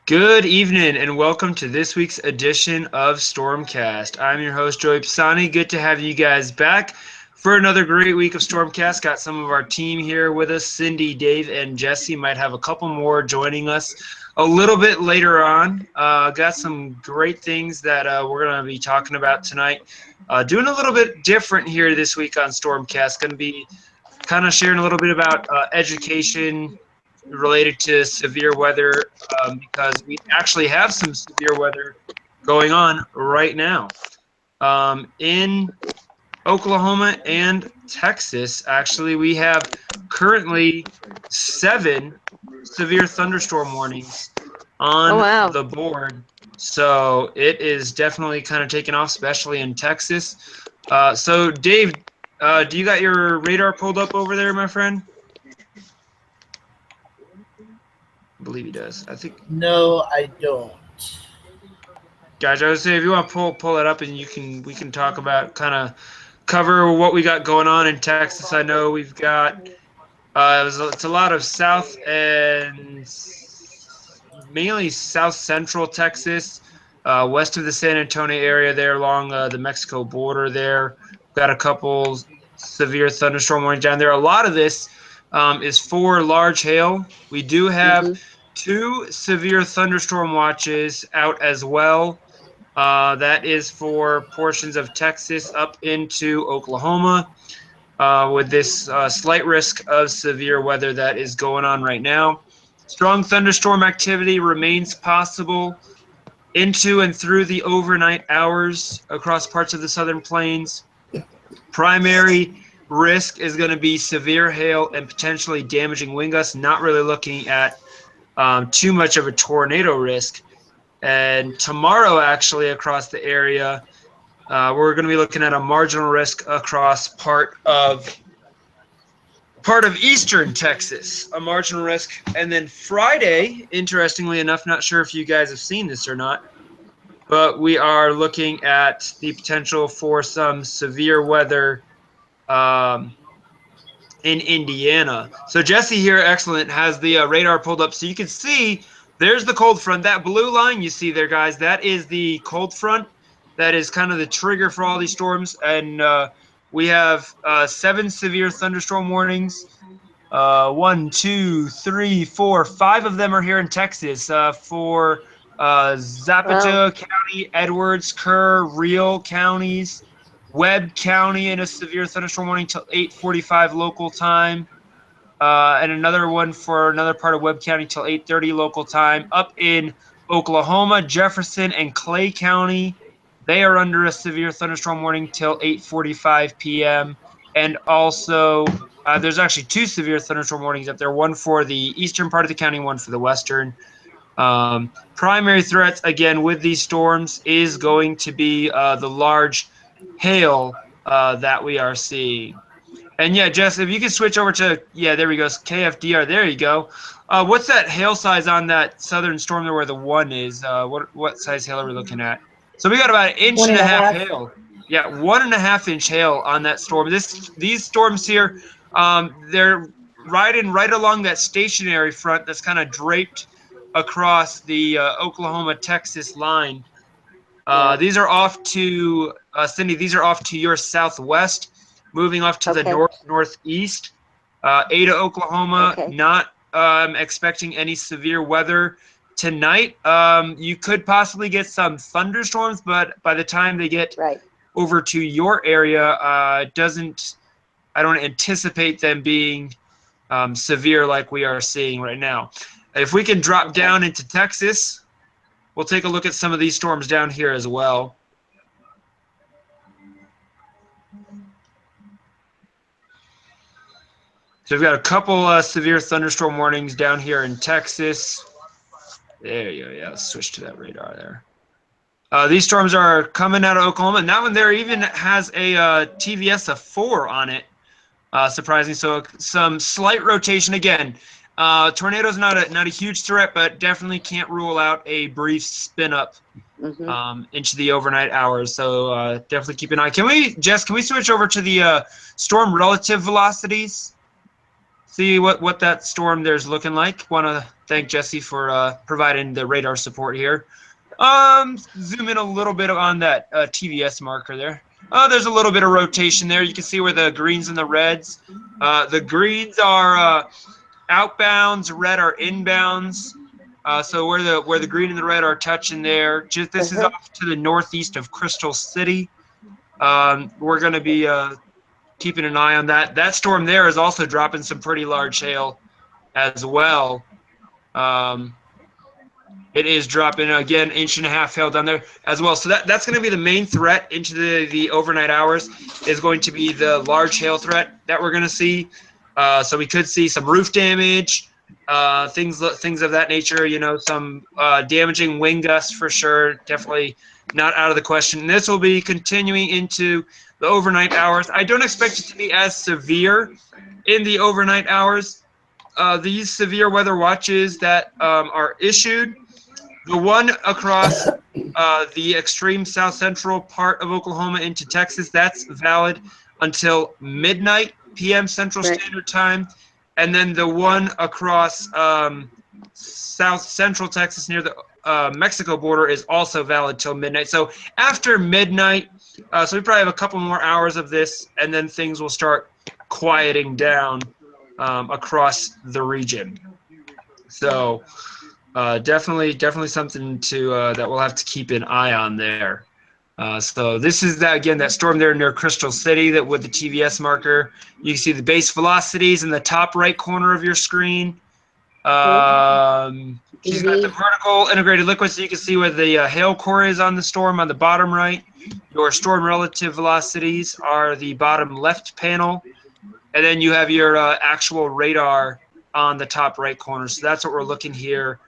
Good evening and welcome to this week's edition of StormCast. I'm your host, Joey Pisani. Good to have you guys back for another great week of StormCast. Got some of our team here with us. Cindy, Dave, and Jesse might have a couple more joining us a little bit later on. Got some great things that we're going to be talking about tonight. Doing a little bit different here this week on StormCast. Going to be kind of sharing a little bit about education related to severe weather because we actually have some severe weather going on right now. In Oklahoma and Texas, actually, we have currently 7 severe thunderstorm warnings on the board. So it is definitely kind of taking off, especially in Texas. So, Dave, do you got your radar pulled up over there, my friend? I believe he does. I think. No, I don't. Guys, I would say if you want to pull it up, and we can talk about kind of cover what we got going on in Texas. I know we've got it's a lot of south and mainly south central Texas, west of the San Antonio area there along the Mexico border there. We've got a couple severe thunderstorm warnings down there. A lot of this is for large hail. We do have 2 severe thunderstorm watches out as well. That is for portions of Texas up into Oklahoma with this slight risk of severe weather that is going on right now. Strong thunderstorm activity remains possible into and through the overnight hours across parts of the southern plains. Primary risk is going to be severe hail and potentially damaging wind gusts, not really looking at too much of a tornado risk. And tomorrow, actually, across the area, we're going to be looking at a marginal risk across part of eastern Texas, a marginal risk. And then Friday, interestingly enough, not sure if you guys have seen this or not, but we are looking at the potential for some severe weather in Indiana. So Jesse here, excellent, has the radar pulled up. So you can see there's the cold front. That blue line you see there, guys, that is the cold front. That is kind of the trigger for all these storms. And we have 7 severe thunderstorm warnings. 1, 2, 3, 4, 5 of them are here in Texas for Zapata County, Edwards, Kerr, Real counties. Webb County in a severe thunderstorm warning till 8:45 local time. And another one for another part of Webb County till 8:30 local time. Up in Oklahoma, Jefferson and Clay County, they are under a severe thunderstorm warning till 8:45 p.m. And also, there's actually 2 severe thunderstorm warnings up there, one for the eastern part of the county, one for the western. Primary threats, again, with these storms is going to be the large hail that we are seeing. And yeah, Jess, if you can switch over to, there we go, KFDR, there you go. What's that hail size on that southern storm there where the 1 is? What size hail are we looking at? So we got about 1.5 inches hail. Yeah, 1.5 inch hail on that storm. These storms here, they're riding right along that stationary front that's kind of draped across the Oklahoma-Texas line. These are off to Cindy. These are off to your southwest, moving off to the northeast. Ada, Oklahoma. Not expecting any severe weather tonight. You could possibly get some thunderstorms, but by the time they get over to your area, I don't anticipate them being severe like we are seeing right now. If we can drop down into Texas, we'll take a look at some of these storms down here as well. So we've got a couple severe thunderstorm warnings down here in Texas. There you go. Yeah, let's switch to that radar there. These storms are coming out of Oklahoma, and that one there even has a TVS of 4 on it. Surprising. So some slight rotation again. Tornado's not a huge threat, but definitely can't rule out a brief spin up into the overnight hours. So definitely keep an eye. Can we switch over to the storm relative velocities? See what that storm there's looking like. Want to thank Jesse for providing the radar support here. Zoom in a little bit on that TVS marker there. There's a little bit of rotation there. You can see where the greens and the reds. The greens are outbounds, red are inbounds. So where the green and the red are touching there. This is off to the northeast of Crystal City. We're going to be keeping an eye on that. That storm there is also dropping some pretty large hail as well. It is dropping, again, 1.5 inch hail down there as well. So that's going to be the main threat into the overnight hours, is going to be the large hail threat that we're going to see. So we could see some roof damage, things of that nature, some damaging wind gusts for sure. Definitely not out of the question. And this will be continuing into the overnight hours. I don't expect it to be as severe in the overnight hours. These severe weather watches that are issued, the one across the extreme south central part of Oklahoma into Texas, that's valid until midnight p.m. Central Standard Time. And then the one across south central Texas near the Mexico border is also valid till midnight. So after midnight, so we probably have a couple more hours of this, and then things will start quieting down across the region. So definitely something to that we'll have to keep an eye on there. So this is that storm there near Crystal City that with the TVS marker. You can see the base velocities in the top right corner of your screen. She's got the vertical integrated liquid, so you can see where the hail core is on the storm on the bottom right. Your storm relative velocities are the bottom left panel. And then you have your actual radar on the top right corner. So that's what we're looking here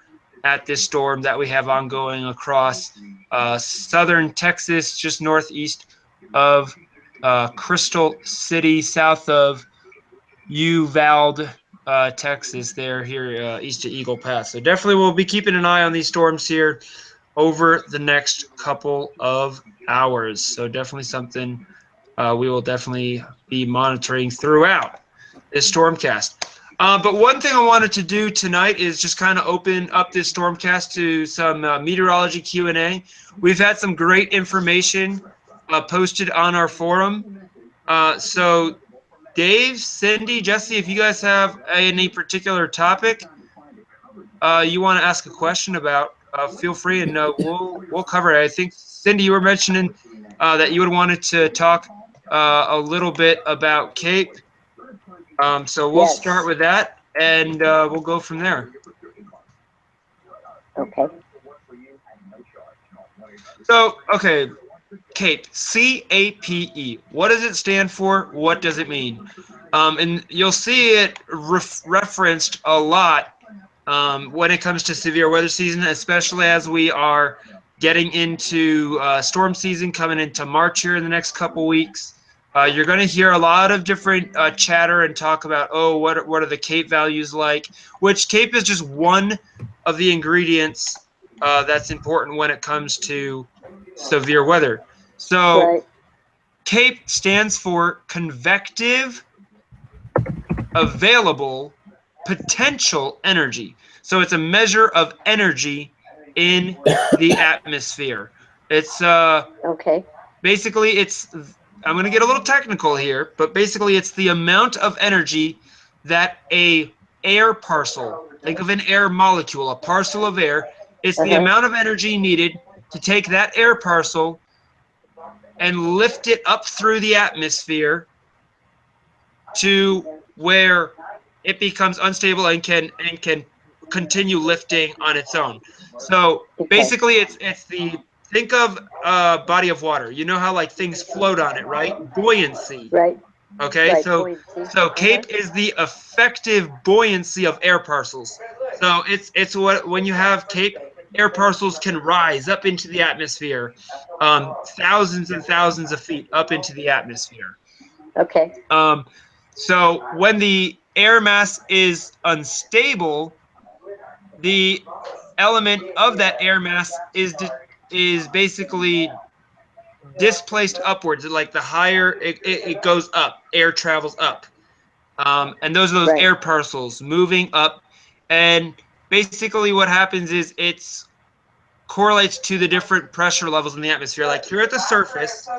at this storm that we have ongoing across southern Texas, just northeast of Crystal City, south of Uvalde, Texas, here east of Eagle Pass. So definitely we'll be keeping an eye on these storms here over the next couple of hours. So definitely something we will definitely be monitoring throughout this StormCast. But one thing I wanted to do tonight is just kind of open up this StormCast to some meteorology Q&A. We've had some great information posted on our forum. So Dave, Cindy, Jesse, if you guys have any particular topic you want to ask a question about, feel free, and we'll cover it. I think, Cindy, you were mentioning that you would wanted to talk a little bit about Cape. So we'll start with that, and we'll go from there. Okay. So, okay, Cape, C-A-P-E. What does it stand for? What does it mean? And you'll see it referenced a lot when it comes to severe weather season, especially as we are getting into storm season, coming into March here in the next couple weeks. You're going to hear a lot of different chatter and talk about, what are the Cape values like, which Cape is just one of the ingredients that's important when it comes to severe weather. So Cape stands for convective available potential energy. So it's a measure of energy in the atmosphere. It's basically I'm going to get a little technical here, but basically it's the amount of energy that a air parcel, think of an air molecule, a parcel of air, it's the amount of energy needed to take that air parcel and lift it up through the atmosphere to where it becomes unstable and can continue lifting on its own. So basically it's the, think of a body of water. You know how like things float on it, right? Buoyancy. Right. Okay, Right, so buoyancy. Cape is the effective buoyancy of air parcels. So it's what, when you have Cape, air parcels can rise up into the atmosphere, thousands and thousands of feet up into the atmosphere. Okay. So when the air mass is unstable, the element of that air mass is basically displaced upwards. Like the higher it goes up, air travels up. And those are those air parcels moving up. And basically what happens is it's correlates to the different pressure levels in the atmosphere. Like here at the surface,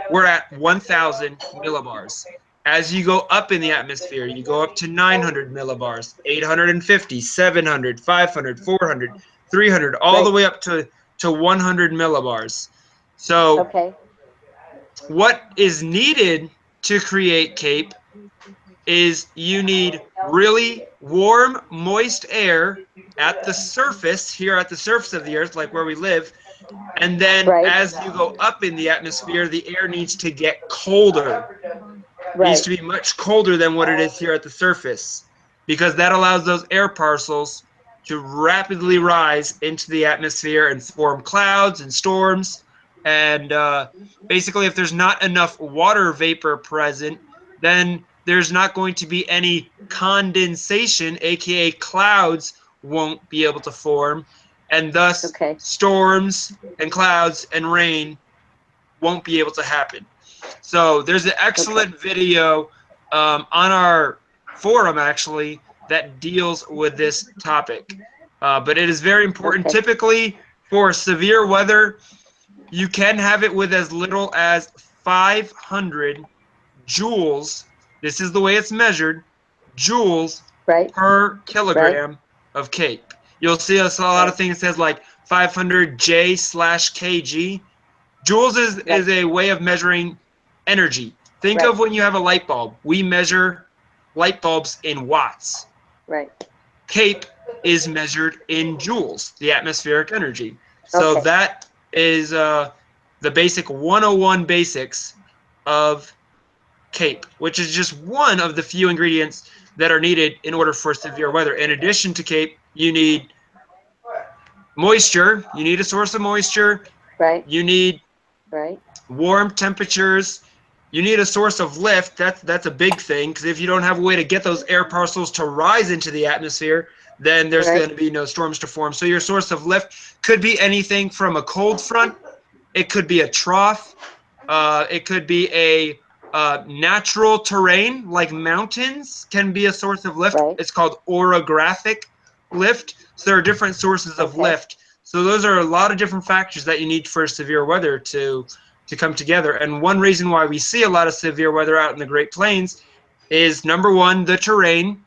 we're at 1,000 millibars. As you go up in the atmosphere, you go up to 900 millibars, 850, 700, 500, 400, 300, all the way up to 100 millibars. So what is needed to create CAPE is you need really warm, moist air at the surface, here at the surface of the Earth, like where we live. And then as you go up in the atmosphere, the air needs to get colder. It needs to be much colder than what it is here at the surface, because that allows those air parcels to rapidly rise into the atmosphere and form clouds and storms. And basically, if there's not enough water vapor present, then there's not going to be any condensation, aka clouds won't be able to form, and thus storms and clouds and rain won't be able to happen. So there's an excellent video on our forum, actually, that deals with this topic. But it is very important. Typically, for severe weather, you can have it with as little as 500 joules. This is the way it's measured, joules per kilogram of CAPE. You'll see us a lot of things that says like 500 J/kg. Joules is a way of measuring energy. Think of when you have a light bulb. We measure light bulbs in watts. CAPE is measured in joules, the atmospheric energy. So that is the basic 101 basics of CAPE, which is just one of the few ingredients that are needed in order for severe weather. In addition to CAPE, you need moisture. You need a source of moisture. You need warm temperatures. You need a source of lift. That's a big thing, because if you don't have a way to get those air parcels to rise into the atmosphere, then there's going to be no storms to form. So your source of lift could be anything from a cold front. It could be a trough. It could be a natural terrain, like mountains can be a source of lift. It's called orographic lift. So there are different sources of lift. So those are a lot of different factors that you need for severe weather to come together. And one reason why we see a lot of severe weather out in the Great Plains is, number one, the terrain.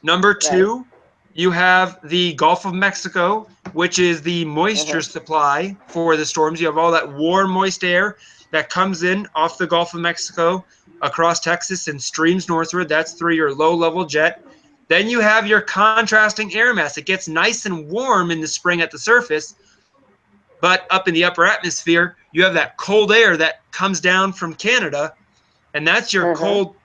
Number two, you have the Gulf of Mexico, which is the moisture supply for the storms. You have all that warm, moist air that comes in off the Gulf of Mexico across Texas and streams northward. That's through your low-level jet. Then you have your contrasting air mass. It gets nice and warm in the spring at the surface, but up in the upper atmosphere, you have that cold air that comes down from Canada, and that's your cold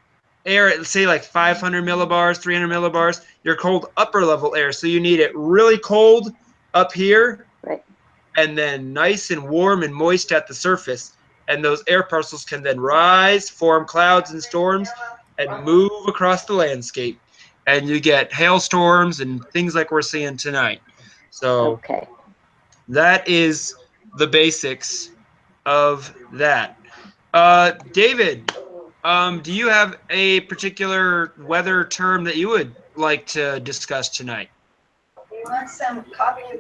air at, say, like 500 millibars, 300 millibars, your cold upper level air. So you need it really cold up here, and then nice and warm and moist at the surface. And those air parcels can then rise, form clouds and storms, and move across the landscape. And you get hailstorms and things like we're seeing tonight. So that is the basics of that. David, do you have a particular weather term that you would like to discuss tonight?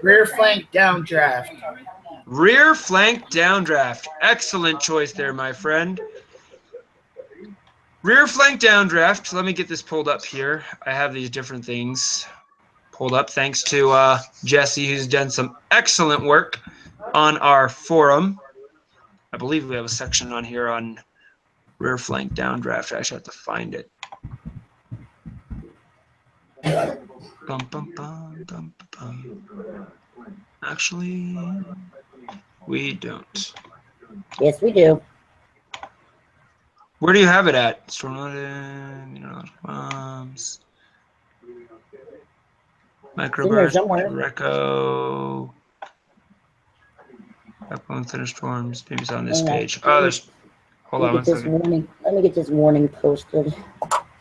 Rear flank downdraft. Rear flank downdraft. Excellent choice there, my friend. Rear flank downdraft. Let me get this pulled up here. I have these different things pulled up thanks to Jesse, who's done some excellent work on our forum. I believe we have a section on here on rear flank downdraft. I actually have to find it. Bum, bum, bum, bum, bum. Actually, we don't. Yes, we do. Where do you have it at? Stormwater, meteorological bombs, microburst, Reco, thunderstorms. Maybe it's on this page. Oh, there's. Hold on one second. Let me get this warning posted.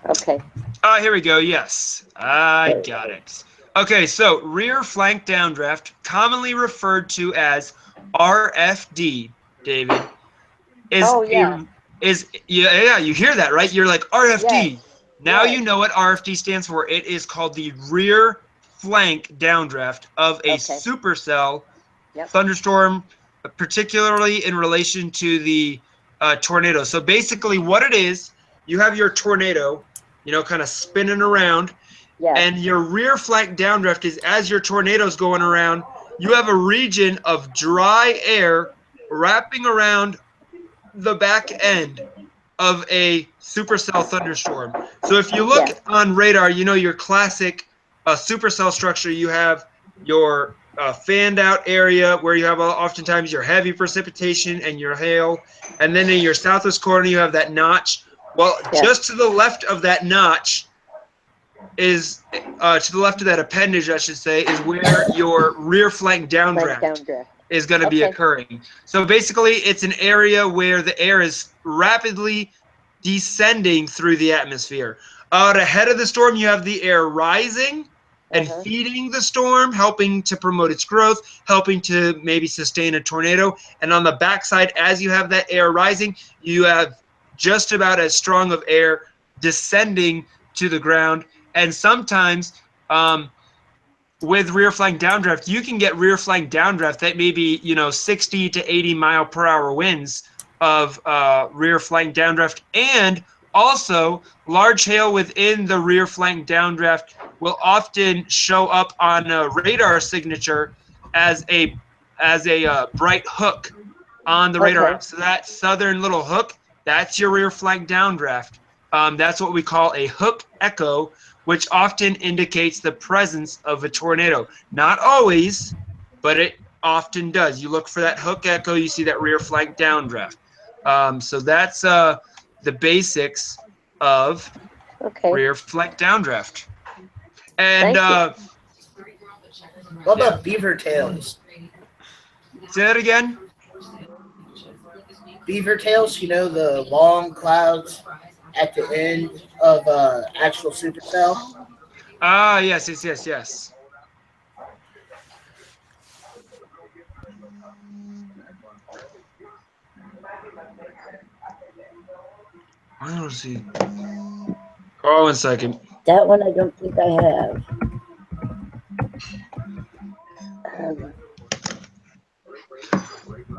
Okay. Oh, here we go. Yes, I got it. Okay, so rear flank downdraft, commonly referred to as RFD, David, is yeah, you hear that, right? You're like, RFD. Yes. Now you know what RFD stands for. It is called the rear flank downdraft of a supercell thunderstorm, particularly in relation to the tornado. So basically what it is, you have your tornado, kind of spinning around, and your rear flank downdraft is as your tornado's going around, you have a region of dry air wrapping around the back end of a supercell thunderstorm. So if you look on radar, your classic supercell structure, you have your fanned out area where you have oftentimes your heavy precipitation and your hail. And then in your southwest corner, you have that notch. Well, just to the left of that notch is, to the left of that appendage, I should say, is where your rear flank downdraft is going to be occurring. So basically, it's an area where the air is rapidly descending through the atmosphere. Ahead of the storm, you have the air rising and feeding the storm, helping to promote its growth, helping to maybe sustain a tornado. And on the backside, as you have that air rising, you have just about as strong of air descending to the ground. And sometimes with rear flank downdraft, you can get rear flank downdraft that may be 60 to 80 mile per hour winds of rear flank downdraft, and also large hail within the rear flank downdraft will often show up on a radar signature as a bright hook on the radar. So that southern little hook, that's your rear flank downdraft. That's what we call a hook echo, which often indicates the presence of a tornado. Not always, but it often does. You look for that hook echo, you see that rear flank downdraft. So that's the basics of rear flank downdraft. And what about beaver tails? Say that again. Beaver tails, the long clouds at the end of actual supercell. Ah, yes. I don't see. Oh, 1 second. That one I don't think I have.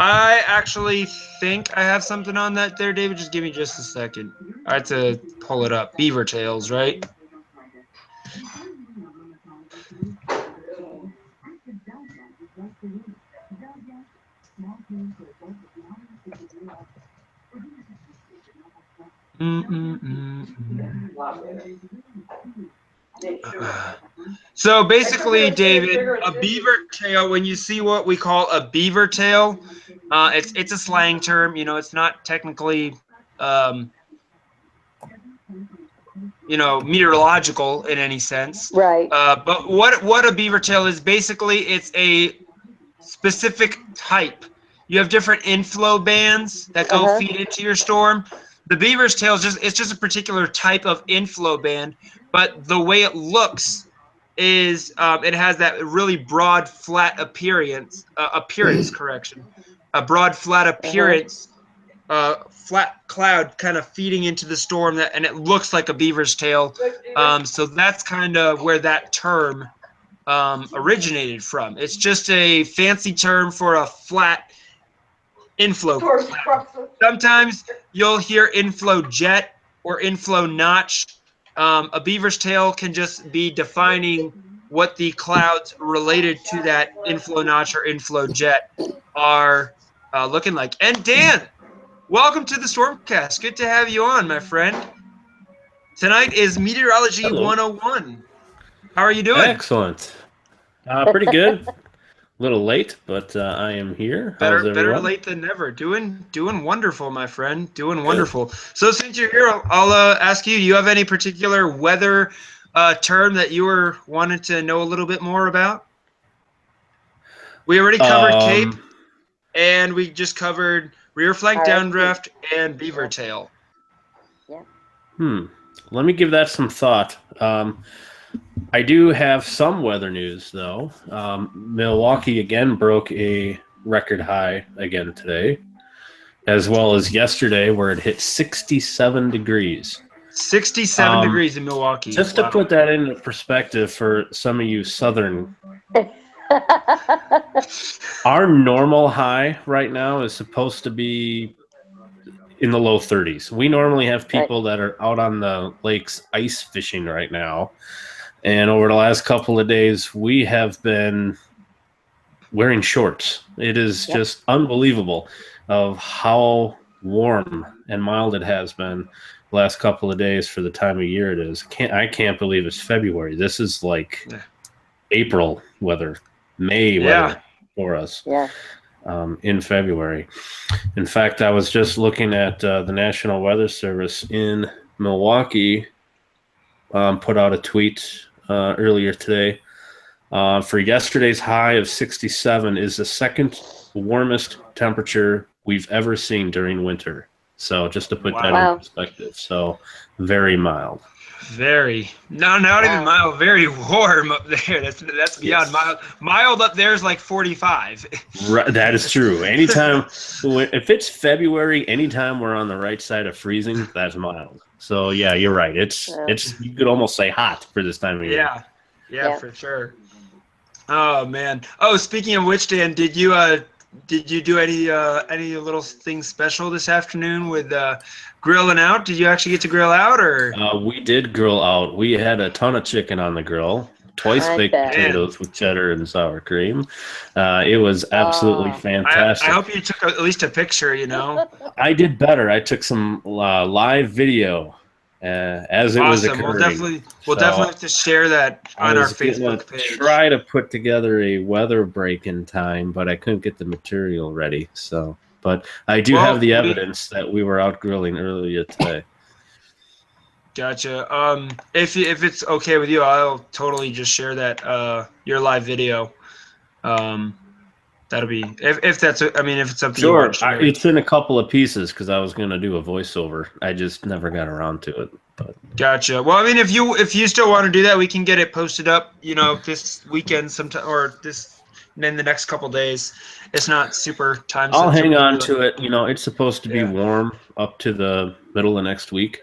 I actually think I have something on that there, David. Just give me just a second. I had to pull it up. Beaver tails, right? So basically, David, a beaver tail, when you see what we call a beaver tail, it's a slang term. It's not technically, meteorological in any sense. Right. But what a beaver tail is, basically, it's a specific type. You have different inflow bands that go feed into your storm. The beaver's tail it's just a particular type of inflow band, but the way it looks is it has that really broad, flat appearance. A broad, flat appearance, flat cloud kind of feeding into the storm, and it looks like a beaver's tail. So that's kind of where that term originated from. It's just a fancy term for a flat inflow cloud. Sometimes you'll hear inflow jet or inflow notch. A beaver's tail can just be defining what the clouds related to that inflow notch or inflow jet are looking like. And Dan, welcome to the StormCast. Good to have you on, my friend. Tonight is Meteorology 101. How are you doing? Excellent. Pretty good. A little late, but I am here. How's everyone? Better late than never. Doing wonderful, my friend. Doing wonderful. So since you're here, I'll ask you, do you have any particular weather term that you were wanting to know a little bit more about? We already covered Cape, and we just covered rear flank downdraft and beaver tail. Yeah. Let me give that some thought. I do have some weather news, though. Milwaukee again broke a record high again today, as well as yesterday where it hit 67 degrees. 67 degrees in Milwaukee. Just to put that into perspective for some of you southern, our normal high right now is supposed to be in the low 30s. We normally have people that are out on the lakes ice fishing right now. And over the last couple of days, we have been wearing shorts. It is just unbelievable of how warm and mild it has been the last couple of days for the time of year it is. I can't believe it's February. This is like April weather, May weather for us in February. In fact, I was just looking at the National Weather Service in Milwaukee put out a tweet earlier today. For yesterday's high of 67 is the second warmest temperature we've ever seen during winter. So just to put that in perspective. So very mild. Very. No, not even mild. Very warm up there. That's beyond mild. Mild up there is like 45. Right, that is true. Anytime, if it's February, anytime we're on the right side of freezing, that's mild. So yeah, you're right. It's you could almost say hot for this time of year. Yeah, for sure. Oh man. Oh, speaking of which, Dan, did you do any little things special this afternoon with grilling out? Did you actually get to grill out, or? We did grill out. We had a ton of chicken on the grill, twice baked potatoes with cheddar and sour cream. It was absolutely fantastic. I hope you took at least a picture. I did better. I took some live video as it was occurring. We'll definitely have to share that on our Facebook page. Try to put together a weather break in time, but I couldn't get the material ready. But I do have the evidence that we were out grilling earlier today. Gotcha. If it's okay with you, I'll totally just share that your live video. That'll be if it's something. Sure, it's in a couple of pieces because I was going to do a voiceover. I just never got around to it. But. Gotcha. Well, if you still want to do that, we can get it posted up. This weekend sometime or in the next couple days. It's not super time. I'll hang on to it. It's supposed to be warm up to the middle of next week,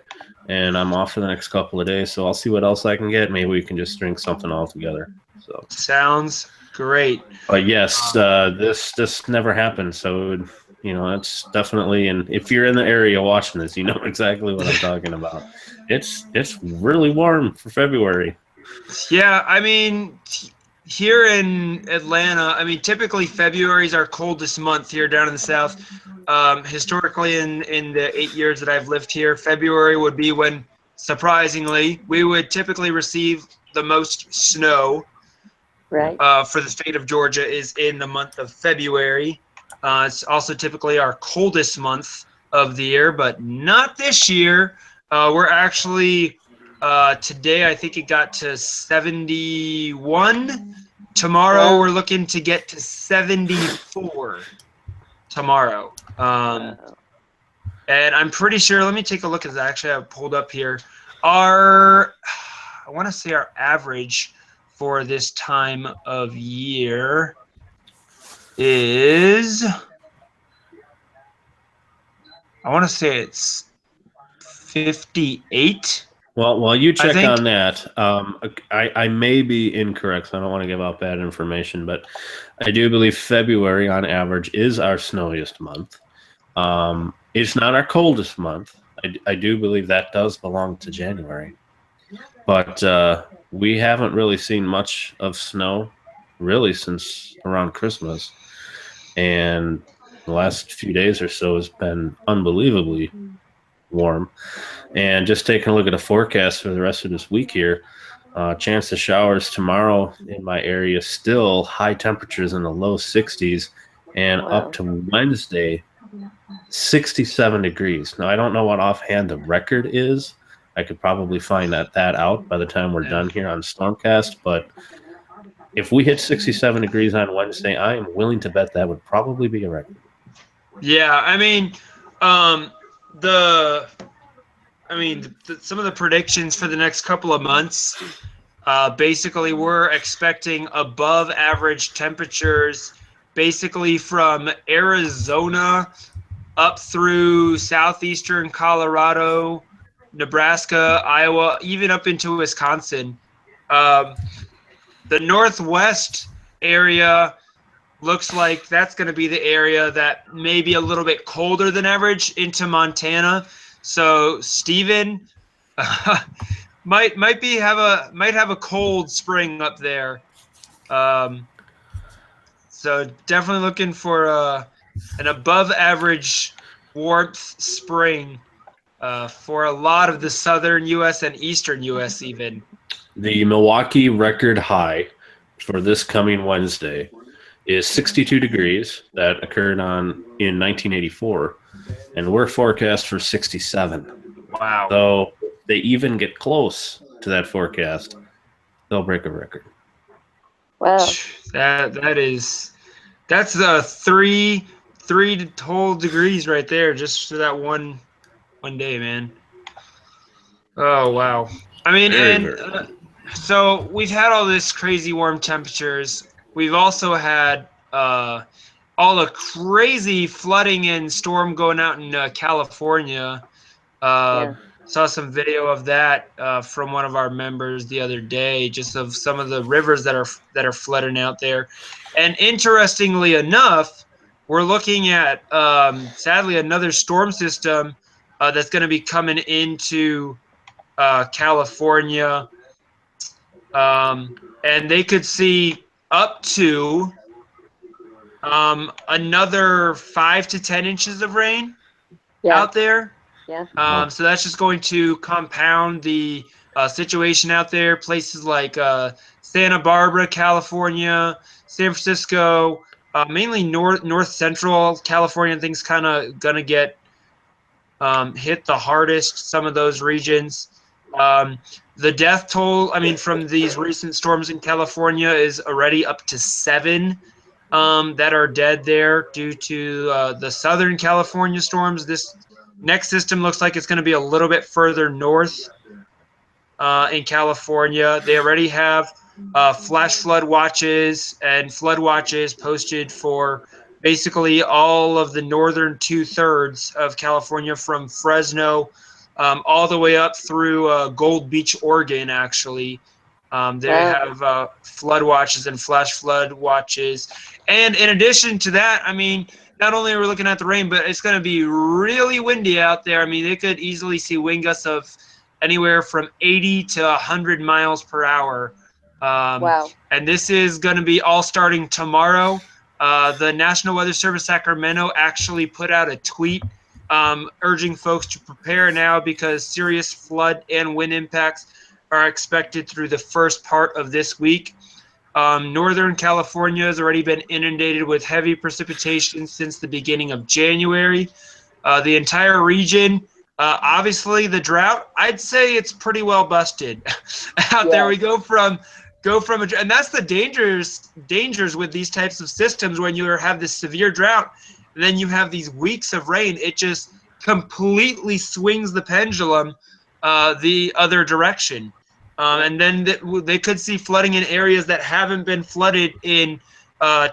and I'm off for the next couple of days. So I'll see what else I can get. Maybe we can just string something all together. So sounds great. But yes, this never happened. So it's definitely. And if you're in the area watching this, you know exactly what I'm talking about. It's really warm for February. Yeah, here in Atlanta, typically February is our coldest month here down in the South. Historically, in the 8 years that I've lived here, February would be when, surprisingly, we would typically receive the most snow. Right. For the state of Georgia is in the month of February. It's also typically our coldest month of the year, but not this year. We're actually today, I think it got to 71. Tomorrow, we're looking to get to 74 tomorrow. And I'm pretty sure, let me take a look at that. Actually, I have pulled up here. I want to say our average for this time of year is, I want to say it's 58. Well, while you check on that, I may be incorrect, so I don't want to give out bad information, but I do believe February, on average, is our snowiest month. It's not our coldest month. I do believe that does belong to January. But we haven't really seen much of snow, really, since around Christmas. And the last few days or so has been unbelievably warm. And just taking a look at the forecast for the rest of this week here, chance of showers tomorrow in my area, still high temperatures in the low 60s, and up to Wednesday, 67 degrees. Now, I don't know what offhand the record is. I could probably find that out by the time we're done here on StormCast, but if we hit 67 degrees on Wednesday, I am willing to bet that would probably be a record. Yeah, some of the predictions for the next couple of months, basically we're expecting above average temperatures basically from Arizona up through southeastern Colorado, Nebraska, Iowa, even up into Wisconsin. The northwest area looks like that's going to be the area that may be a little bit colder than average into Montana. So Stephen might have a cold spring up there. So definitely looking for an above average warmth spring for a lot of the southern U.S. and eastern U.S. even. The Milwaukee record high for this coming Wednesday is 62 degrees. That occurred in 1984, and we're forecast for 67. Wow. So if they even get close to that forecast, they'll break a record. Wow. That's three whole degrees right there just for that one day, man. Oh wow. I mean, so we've had all this crazy warm temperatures. We've also had all the crazy flooding and storm going out in California. Saw some video of that from one of our members the other day, just of some of the rivers that are flooding out there. And interestingly enough, we're looking at sadly another storm system that's going to be coming into California, and they could see up to another 5 to 10 inches of rain out there. Yeah. So that's just going to compound the situation out there. Places like Santa Barbara, California, San Francisco, mainly north central California. Things kind of gonna get hit the hardest. Some of those regions. The death toll, I mean, from these recent storms in California is already up to 7 that are dead there due to the Southern California storms. This next system looks like it's going to be a little bit further north in California. They already have flash flood watches and flood watches posted for basically all of the northern 2/3 of California, from Fresno all the way up through Gold Beach, Oregon, actually. They have flood watches and flash flood watches. And in addition to that, I mean, not only are we looking at the rain, but it's going to be really windy out there. I mean, they could easily see wind gusts of anywhere from 80 to 100 miles per hour. Wow. And this is going to be all starting tomorrow. The National Weather Service Sacramento actually put out a tweet urging folks to prepare now because serious flood and wind impacts are expected through the first part of this week. Northern California has already been inundated with heavy precipitation since the beginning of January. The entire region, obviously the drought, I'd say it's pretty well busted out there. We go from and that's the dangers with these types of systems. When you have this severe drought, and then you have these weeks of rain, it just completely swings the pendulum the other direction. And then they could see flooding in areas that haven't been flooded in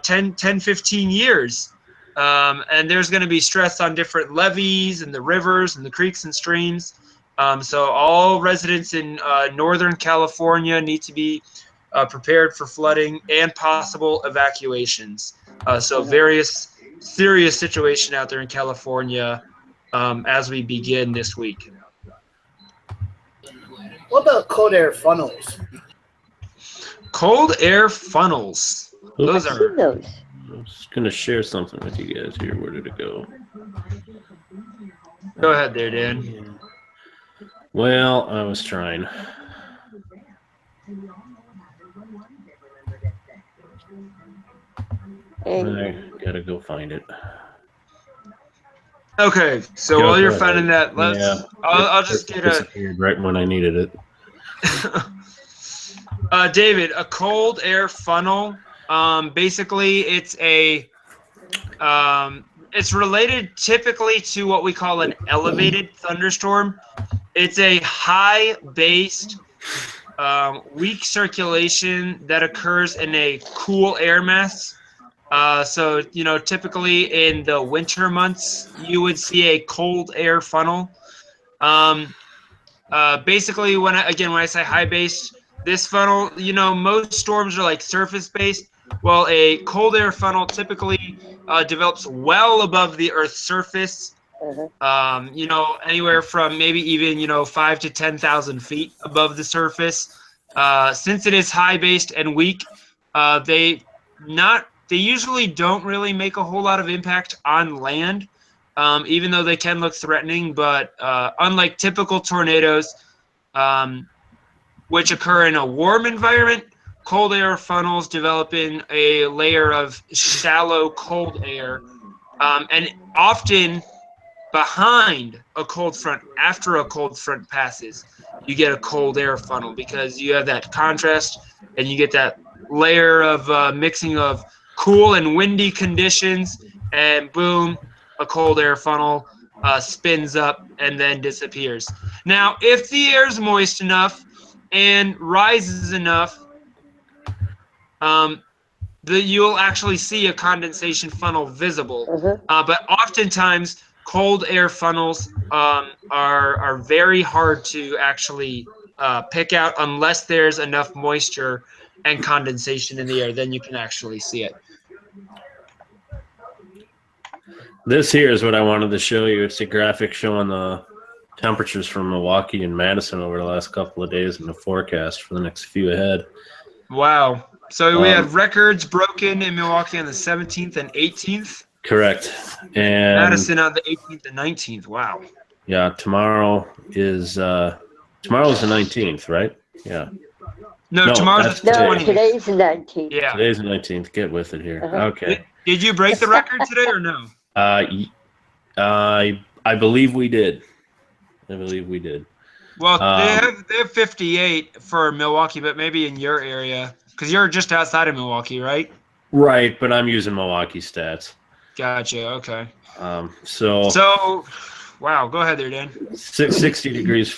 10, 15 years. And there's going to be stress on different levees and the rivers and the creeks and streams. So all residents in Northern California need to be prepared for flooding and possible evacuations. So various serious situation out there in California as we begin this week. What about cold air funnels? Cold air funnels. Those are. I'm just going to share something with you guys here. Where did it go? Go ahead there, Dan. Well, I was trying. I got to go find it. Okay, so while you're finding that, I'll just get right when I needed it. David, a cold air funnel. Basically, it's related typically to what we call an elevated thunderstorm. It's a high-based, weak circulation that occurs in a cool air mass. So, typically in the winter months, you would see a cold air funnel. Basically, when I say high based, this funnel, most storms are like surface based. Well, a cold air funnel typically develops well above the Earth's surface. Anywhere from maybe even 5 to 10,000 feet above the surface. Since it is high based and weak, they usually don't really make a whole lot of impact on land, even though they can look threatening. But unlike typical tornadoes, which occur in a warm environment, cold air funnels develop in a layer of shallow cold air, and often behind a cold front, after a cold front passes, you get a cold air funnel because you have that contrast and you get that layer of mixing of cool and windy conditions, and boom, a cold air funnel spins up and then disappears. Now, if the air is moist enough and rises enough, you'll actually see a condensation funnel visible. But oftentimes, cold air funnels are very hard to actually pick out unless there's enough moisture and condensation in the air. Then you can actually see it. This here is what I wanted to show you. It's a graphic showing the temperatures from Milwaukee and Madison over the last couple of days and the forecast for the next few ahead. Wow. So we had records broken in Milwaukee on the 17th and 18th. Correct. And Madison on the 18th and 19th. Wow. Yeah, tomorrow is the 19th, right? Yeah. No, tomorrow's the 20th. Today's the 19th. Yeah. Today's the 19th. Get with it here. Okay. Did you break the record today or no? I believe we did. Well, they have 58 for Milwaukee, but maybe in your area, because you're just outside of Milwaukee, right? Right, but I'm using Milwaukee stats. Gotcha. Okay. So wow. Go ahead there, Dan. 60 degrees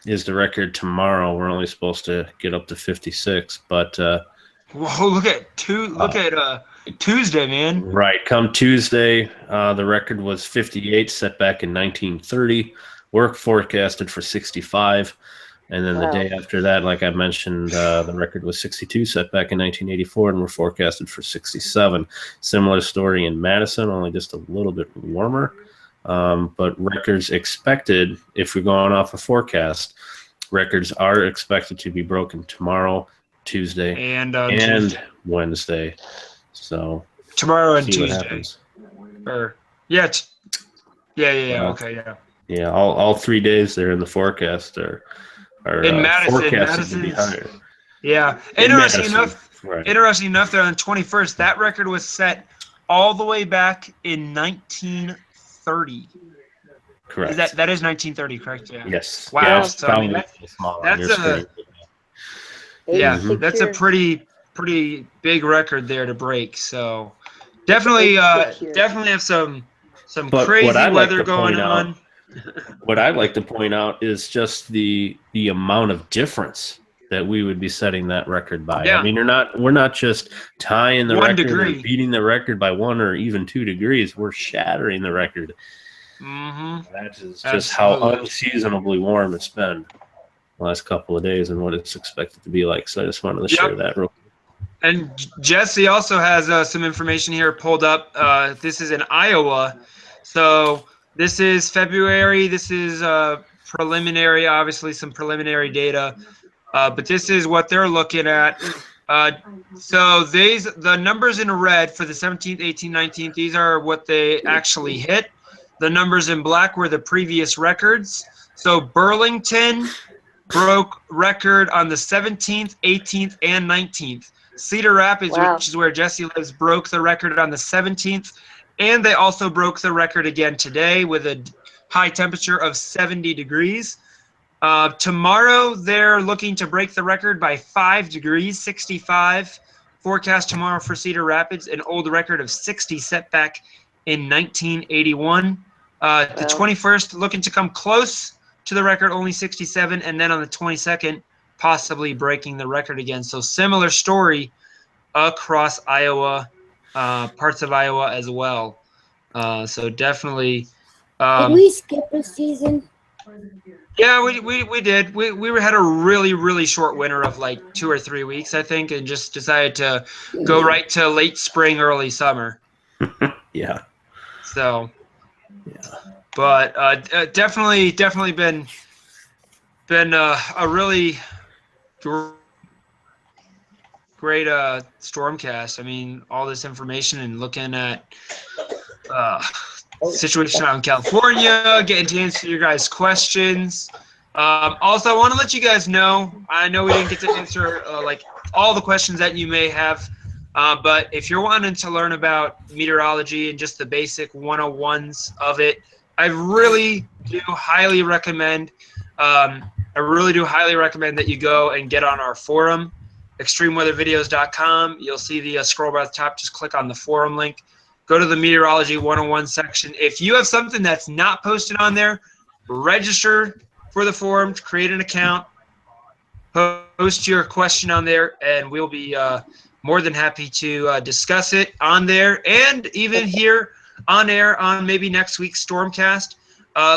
is the record tomorrow. We're only supposed to get up to 56, but whoa! Look at Tuesday, man. Right. Come Tuesday, the record was 58, set back in 1930. Work forecasted for 65. And then the day after that, like I mentioned, the record was 62, set back in 1984, and we're forecasted for 67. Similar story in Madison, only just a little bit warmer. But records expected, if we're going off a forecast, records are expected to be broken tomorrow, Tuesday, and Wednesday. So tomorrow and Tuesday. Yeah, all 3 days they're in the forecast are in Madison. Forecasted to be higher. Yeah, interesting enough, there on the 21st, that record was set all the way back in 1930. Correct. That is 1930, correct? Yeah. Yes. Wow. Yeah, so I mean, that's a pretty big record there to break. So definitely have some crazy weather going on. What I'd like to point out is just the amount of difference that we would be setting that record by. Yeah. I mean, we're not just tying the record degree. or beating the record by 1 or even 2 degrees. We're shattering the record. Mm-hmm. That is just how unseasonably warm it's been the last couple of days and what it's expected to be like. So I just wanted to share that real quick. And Jesse also has some information here pulled up. This is in Iowa. So this is February. This is preliminary, obviously some preliminary data. But this is what they're looking at. So the numbers in red for the 17th, 18th, 19th, these are what they actually hit. The numbers in black were the previous records. So Burlington broke record on the 17th, 18th, and 19th. Cedar Rapids, which is where Jesse lives, broke the record on the 17th. And they also broke the record again today with a high temperature of 70 degrees. Tomorrow, they're looking to break the record by 5 degrees, 65. Forecast tomorrow for Cedar Rapids, an old record of 60 set back in 1981. The 21st, looking to come close to the record, only 67. And then on the 22nd, possibly breaking the record again. So similar story across Iowa. Parts of Iowa as well. So definitely. Did we skip a season? Yeah, we did. We had a really short winter of like 2 or 3 weeks, I think, and just decided to go right to late spring, early summer. Yeah. So, Yeah. but definitely been a really great Stormcast. I mean, all this information and looking at situation out in California, getting to answer your guys' questions. Also, I want to let you guys know, I know we didn't get to answer like all the questions that you may have, but if you're wanting to learn about meteorology and just the basic 101s of it, I really do highly recommend that you go and get on our forum, extremeweathervideos.com. You'll see the scroll bar at the top. Just click on the forum link. Go to the Meteorology 101 section. If you have something that's not posted on there, register for the forum, create an account, post your question on there, and we'll be more than happy to discuss it on there and even here on air on maybe next week's Stormcast.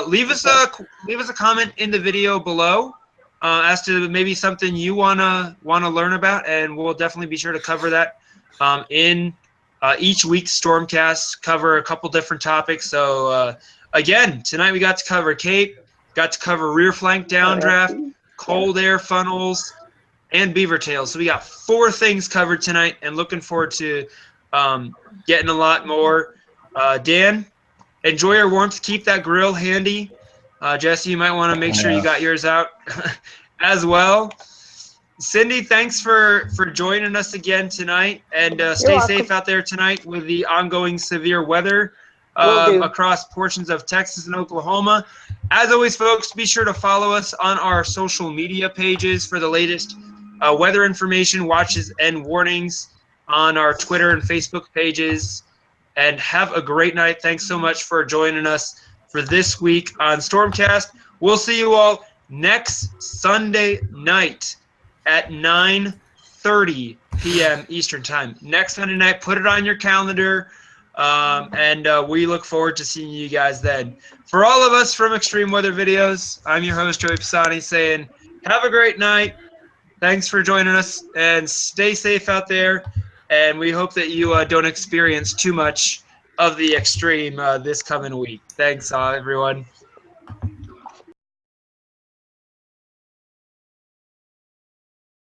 Leave us a comment in the video below as to maybe something you wanna learn about, and we'll definitely be sure to cover that in each week's Stormcast. Cover a couple different topics. So again, tonight we got to cover Cape, got to cover rear flank downdraft, cold air funnels, and beaver tails. So we got 4 things covered tonight, and looking forward to getting a lot more. Dan, enjoy your warmth. Keep that grill handy. Jesse, you might want to make sure you got yours out as well. Cindy, thanks for joining us again tonight, and stay safe out there tonight with the ongoing severe weather across portions of Texas and Oklahoma. As always, folks, be sure to follow us on our social media pages for the latest weather information, watches, and warnings on our Twitter and Facebook pages. And have a great night. Thanks so much for joining us for this week on Stormcast. We'll see you all next Sunday night at 9:30 p.m. Eastern Time. Next Sunday night, put it on your calendar, and we look forward to seeing you guys then. For all of us from Extreme Weather Videos, I'm your host, Joey Pisani, saying have a great night. Thanks for joining us, and stay safe out there, and we hope that you don't experience too much of the extreme this coming week. Thanks, everyone.